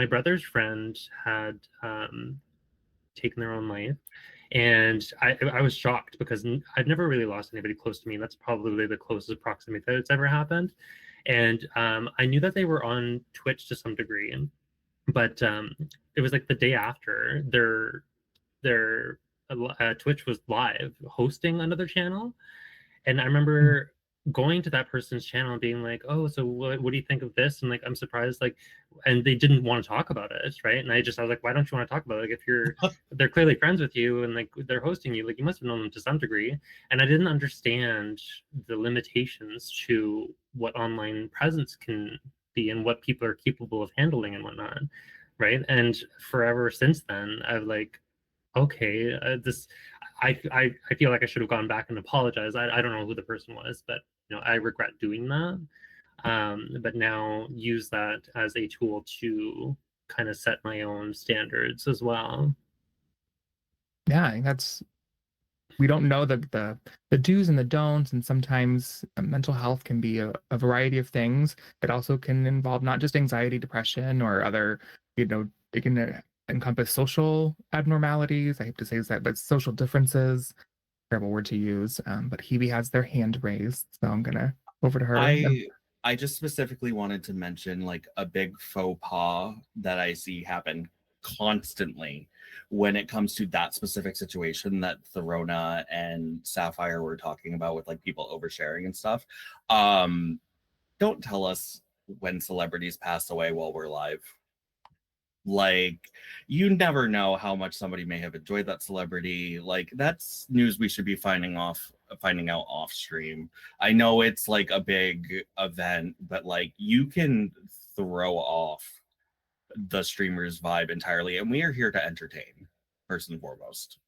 F: brother's friend had taken their own life, and I was shocked because I've never really lost anybody close to me. That's probably the closest proximity that it's ever happened. And I knew that they were on Twitch to some degree, but it was like the day after their Twitch was live hosting another channel, and I remember going to that person's channel and being like, "Oh, so what do you think of this?" And like, I'm surprised, like, and they didn't want to talk about it, right? And I was like, "Why don't you want to talk about it? Like, if they're clearly friends with you and like they're hosting you, like you must have known them to some degree." And I didn't understand the limitations to what online presence can be and what people are capable of handling and whatnot, right? And forever since then, I've like, okay, I feel like I should have gone back and apologized. I don't know who the person was, but I regret doing that. But now use that as a tool to kind of set my own standards as well.
A: Yeah, that's we don't know the do's and the don'ts, and sometimes mental health can be a variety of things. It also can involve not just anxiety, depression, or other, it can encompass social abnormalities. I hate to say that, but social differences. Terrible word to use. But Hebe has their hand raised, so I'm gonna over to her.
D: I just specifically wanted to mention like a big faux pas that I see happen constantly when it comes to that specific situation that Therona and Sapphire were talking about with like people oversharing and stuff. Don't tell us when celebrities pass away while we're live. Like, you never know how much somebody may have enjoyed that celebrity. Like, that's news we should be finding out off stream. I know it's like a big event, but like you can throw off the streamer's vibe entirely, and we are here to entertain first and foremost.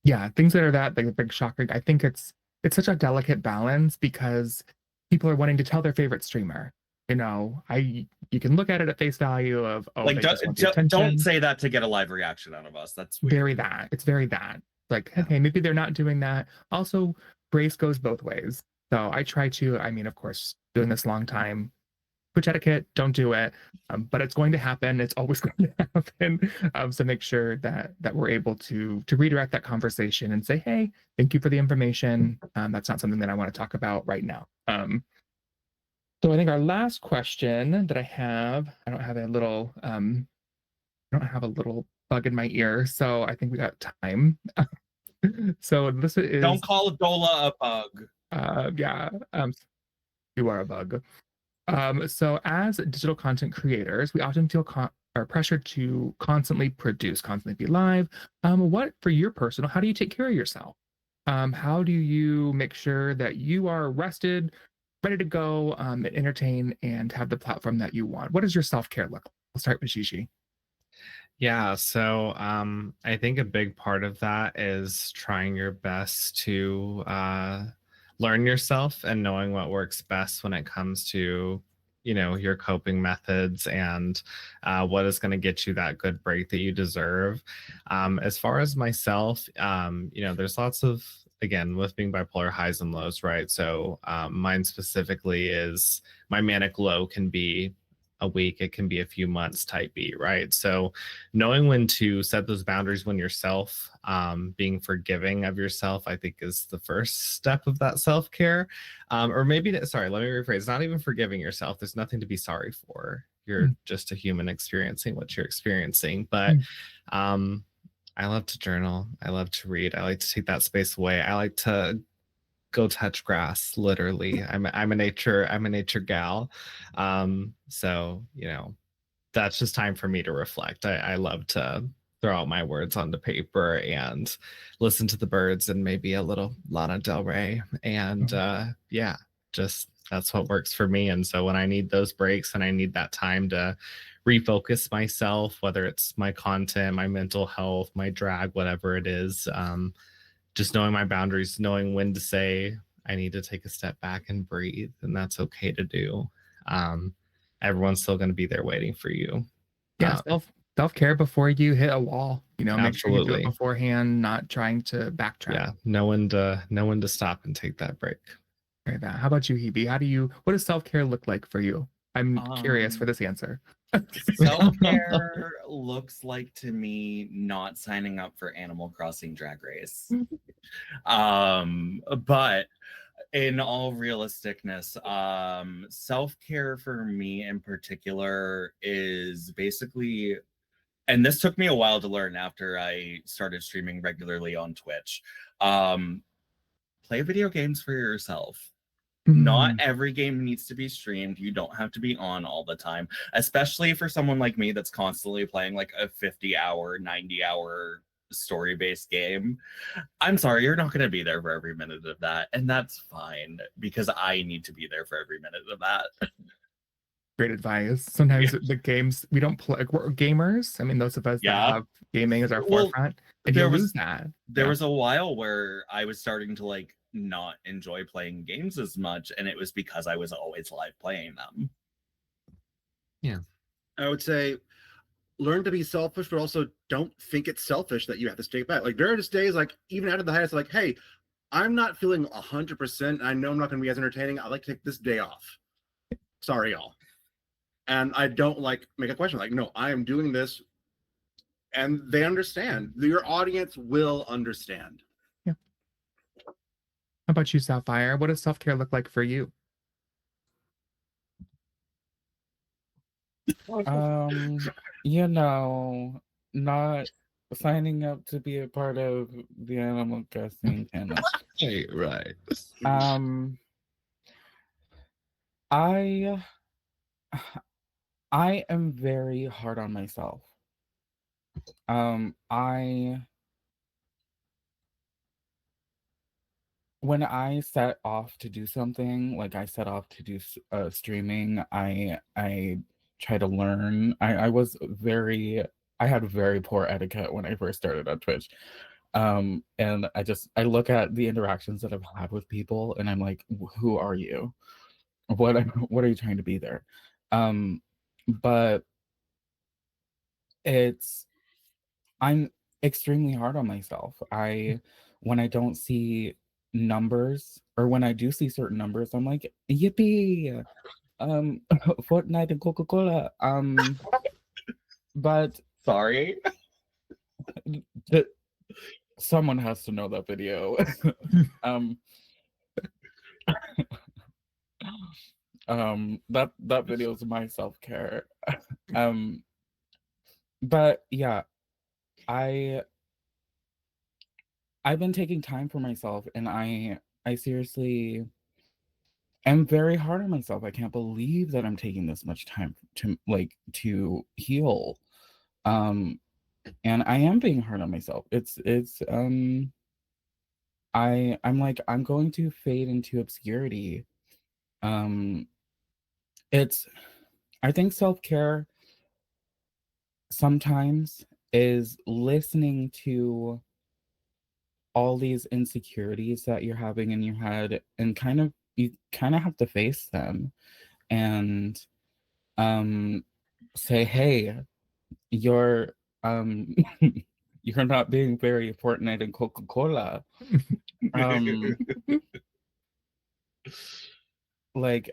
A: Yeah, things that are that big shocker. I think it's such a delicate balance because people are wanting to tell their favorite streamer. You know, you can look at it at face value of, oh,
D: Like,
A: they just want the attention.
D: don't say that to get a live reaction out of us. That's weird.
A: Very that. It's very that. Like,
D: Yeah.
A: okay, maybe they're not doing that. Also, grace goes both ways. So I try to, I mean, of course, doing this long time, Twitch etiquette, don't do it. But it's going to happen. It's always going to happen. So make sure that we're able to redirect that conversation and say, hey, thank you for the information. That's not something that I want to talk about right now. So I think our last question that I don't have a little bug in my ear, so I think we got time. So this is
D: Don't call Dola a bug.
A: yeah, you are a bug. So as digital content creators, we often feel are pressured to constantly produce, constantly be live. What for your personal, how do you take care of yourself? How do you make sure that you are rested, ready to go, and entertain and have the platform that you want? What does your self-care look like? We'll start with Gigi.
C: Yeah, so I think a big part of that is trying your best to learn yourself and knowing what works best when it comes to, you know, your coping methods and what is going to get you that good break that you deserve. As far as myself, you know, there's lots of, again, with being bipolar, highs and lows, right? So mine specifically is my manic low can be a week, it can be a few months type beat, right? So knowing when to set those boundaries when yourself, being forgiving of yourself, I think is the first step of that self-care. Or maybe, sorry, let me rephrase, not even forgiving yourself. There's nothing to be sorry for. You're just a human experiencing what you're experiencing. But I love to journal. I love to read. I like to take that space away. I like to go touch grass, literally. I'm a nature gal. So, you know, that's just time for me to reflect. I love to throw out my words onto paper and listen to the birds and maybe a little Lana Del Rey. And yeah, just that's what works for me. And so when I need those breaks and I need that time to refocus myself, whether it's my content, my mental health, my drag, whatever it is, just knowing my boundaries, knowing when to say I need to take a step back and breathe, and that's okay to do. Everyone's still going to be there waiting for you.
A: Yeah, self-care before you hit a wall. You know, make sure you do
C: Absolutely.
A: it beforehand, not trying to backtrack.
C: Yeah, no one to stop and take that break.
A: Right, that. How about you, Hebe? What does self-care look like for you? I'm curious for this answer.
D: Self-care looks like to me not signing up for Animal Crossing Drag Race. But in all realisticness, self-care for me in particular is basically, and this took me a while to learn after I started streaming regularly on Twitch, play video games for yourself. Not every game needs to be streamed. You don't have to be on all the time, especially for someone like me that's constantly playing like a 50-hour, 90-hour story-based game. I'm sorry, you're not going to be there for every minute of that, and that's fine because I need to be there for every minute of that.
A: Great advice. Sometimes the games we don't play, we're gamers. I mean, those of us that have gaming as our forefront, and you lose that.
D: There was a while where I was starting to like not enjoy playing games as much, and it was because I was always live playing them.
C: Yeah,
B: I would say learn to be selfish, but also don't think it's selfish that you have to stay back. Like there are just days, like even after the highest, like, hey, I'm not feeling 100%. I know I'm not going to be as entertaining. I'd like to take this day off. Sorry, y'all. And I don't like make a question like, no, I am doing this, and they understand. Your audience will understand.
A: Yeah. How about you, Sapphire? What does self-care look like for you?
E: You know, not signing up to be a part of the Animal Crossing channel.
C: Right.
E: I am very hard on myself. When I set off to do something, like I set off to do streaming, I try to learn. I had very poor etiquette when I first started on Twitch. And I look at the interactions that I've had with people and I'm like, who are you? What are you trying to be there? But I'm extremely hard on myself. When I don't see numbers, or when I do see certain numbers, I'm like, yippee, Fortnite and Coca-Cola. But
D: Sorry.
E: someone has to know that video. um, that video is my self-care. But yeah, I've been taking time for myself, and I seriously am very hard on myself. I can't believe that I'm taking this much time to heal. And I am being hard on myself. I'm like, I'm going to fade into obscurity. I think self-care sometimes is listening to all these insecurities that you're having in your head, and you kind of have to face them and say, hey, you're you're not being very Fortnite and Coca-Cola. Like,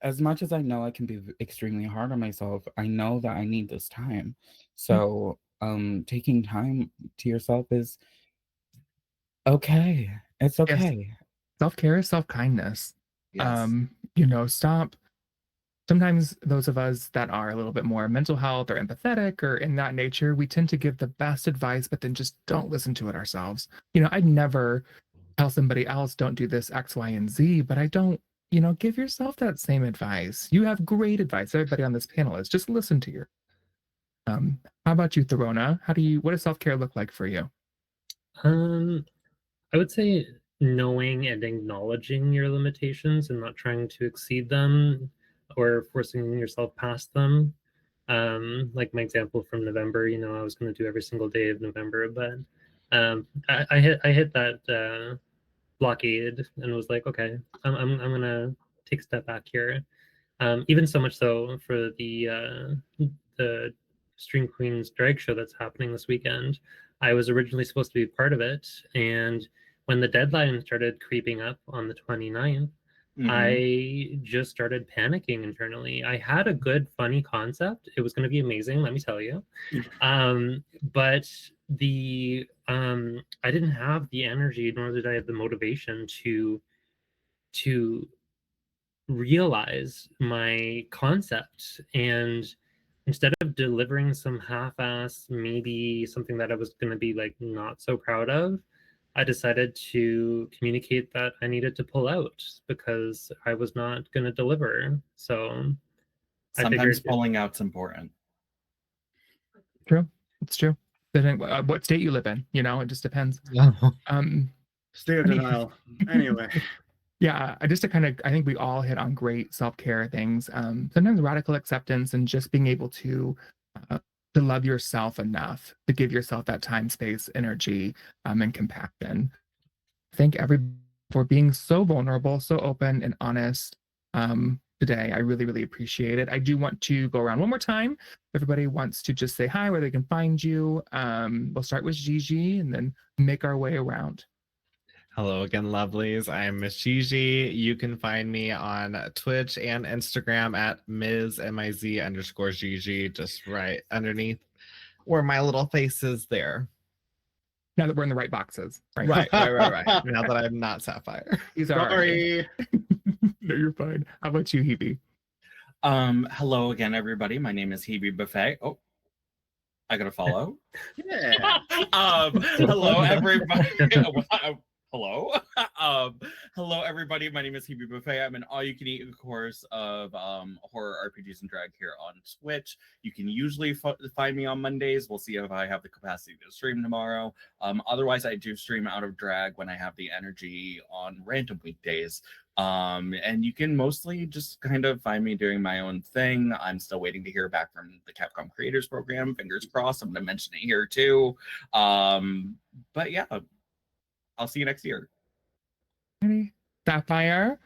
E: as much as I know I can be extremely hard on myself, I know that I need this time. So taking time to yourself is okay. It's
A: Yes.
E: okay.
A: Self-care is self-kindness.
D: Yes.
A: Stop. Sometimes those of us that are a little bit more mental health or empathetic or in that nature, we tend to give the best advice, but then just don't listen to it ourselves. I'd never tell somebody else, don't do this X, Y, and Z, but I don't, give yourself that same advice. You have great advice. Everybody on this panel is just listen to your. How about you, Therona? What does self-care look like for you?
F: I would say knowing and acknowledging your limitations and not trying to exceed them or forcing yourself past them. Like my example from November, I was going to do every single day of November, but I hit that blockade and was like, okay, I'm gonna take a step back here. Even so much so for the Stream Queens drag show that's happening this weekend. I was originally supposed to be part of it, and when the deadline started creeping up on the 29th, I just started panicking internally. I had a good, funny concept. It was going to be amazing, let me tell you. But I didn't have the energy, nor did I have the motivation to realize my concept. And instead of delivering some half-ass, maybe something that I was going to be like not so proud of, I decided to communicate that I needed to pull out because I was not going to deliver. So
D: sometimes pulling out's important.
A: True. It's true. Depending what state you live in, it just depends.
B: State of denial. Anyway.
A: Yeah, I think we all hit on great self-care things. Sometimes radical acceptance and just being able to love yourself enough to give yourself that time, space, energy, and compassion. Thank everybody for being so vulnerable, so open and honest today. I really, really appreciate it. I do want to go around one more time. Everybody wants to just say hi, where they can find you. We'll start with Gigi and then make our way around.
C: Hello again, lovelies. I'm Miss Gigi. You can find me on Twitch and Instagram at Ms_Gigi, just right underneath where my little face is there.
A: Now that we're in the right boxes.
C: Right. Now that I'm not Sapphire.
B: Sorry.
A: No, you're fine. How about you, Hebe?
D: Hello again, everybody. My name is Hebe Buffet. Oh, I gotta follow.
B: Yeah.
D: Hello, everybody. Hello. Hello, everybody. My name is Hebe Buffet. I'm an all-you-can-eat course of horror RPGs and drag here on Twitch. You can usually find me on Mondays. We'll see if I have the capacity to stream tomorrow. Otherwise, I do stream out of drag when I have the energy on random weekdays. And you can mostly just kind of find me doing my own thing. I'm still waiting to hear back from the Capcom Creators Program. Fingers crossed. I'm going to mention it here too. But yeah, I'll see you next year.
A: Sapphire.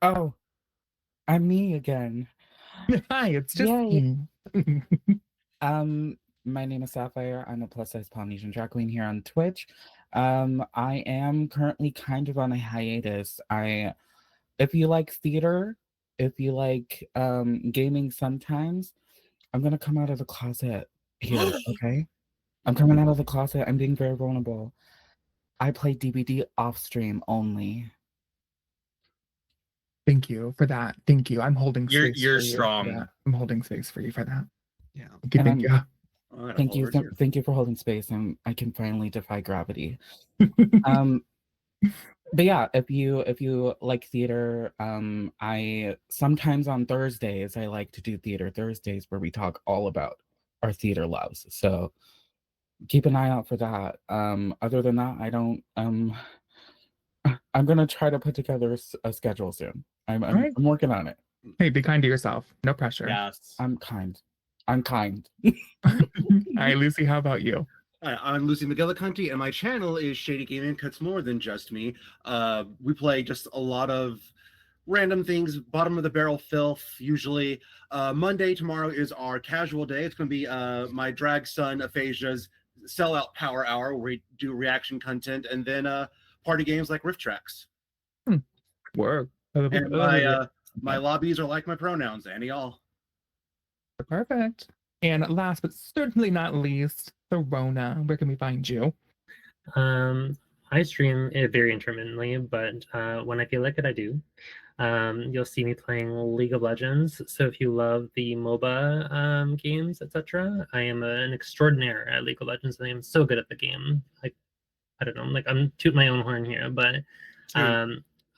E: Oh, I'm me again.
A: Hi, it's just
E: Yay.
A: me.
E: My name is Sapphire. I'm a plus-size Polynesian drag queen here on Twitch. I am currently kind of on a hiatus. If you like theater, if you like gaming sometimes, I'm gonna come out of the closet here, okay? I'm coming out of the closet. I'm being very vulnerable. I play DBD off stream only.
A: Thank you for that. Thank you. I'm holding
D: You're
A: space. For you for
D: strong.
A: that. I'm holding space for you for that.
C: Yeah.
A: Thank you.
E: And
A: Thank you.
B: Oh, I got
E: Thank you.
B: followers here.
E: Thank you for holding space, and I can finally defy gravity. But yeah, if you like theater, I sometimes on Thursdays I like to do theater Thursdays where we talk all about our theater loves. So keep an eye out for that. Other than that, I don't. I'm gonna try to put together a schedule soon. I'm
A: Alright.
E: I'm working on it.
A: Hey, be kind to yourself. No pressure.
D: Yes.
E: I'm kind. I'm kind.
A: All right, Lucy, how about you?
B: Hi, I'm Lucy McGillicuddy, and my channel is Shady Gaming. Cuts more than just me. We play just a lot of random things, bottom of the barrel filth. Usually, Monday tomorrow is our casual day. It's going to be my drag son Aphasia's sellout power hour, where we do reaction content, and then party games like Rift Tracks.
A: Work.
B: And my lobbies are like my pronouns, any all.
A: Perfect. And last but certainly not least, the Rona. Where can we find you?
F: I stream it very intermittently, but when I feel like it, I do. You'll see me playing League of Legends. So if you love the MOBA games, etc., I am an extraordinaire at League of Legends. I am so good at the game. Like, I don't know, like I'm tooting my own horn here, but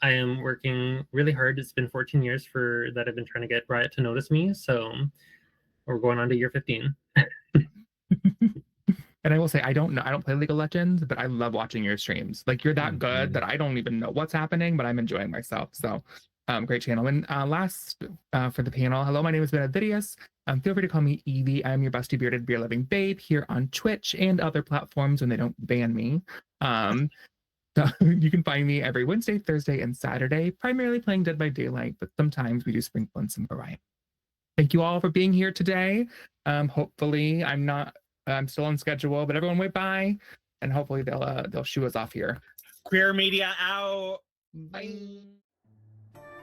F: I am working really hard. It's been 14 years that I've been trying to get Riot to notice me. So we're going on to year 15.
A: And I will say, I don't play League of Legends, but I love watching your streams. Like, you're that good that I don't even know what's happening, but I'm enjoying myself. So great channel. And last for the panel, hello, my name is Benavidius. Feel free to call me Evie. I'm your busty bearded beer loving babe here on Twitch and other platforms when they don't ban me. So you can find me every Wednesday, Thursday, and Saturday, primarily playing Dead by Daylight, but sometimes we do sprinkle in some variety. Thank you all for being here today. Hopefully I'm still on schedule, but everyone wait by, and hopefully they'll shoo us off here.
D: Queer media out.
A: Bye.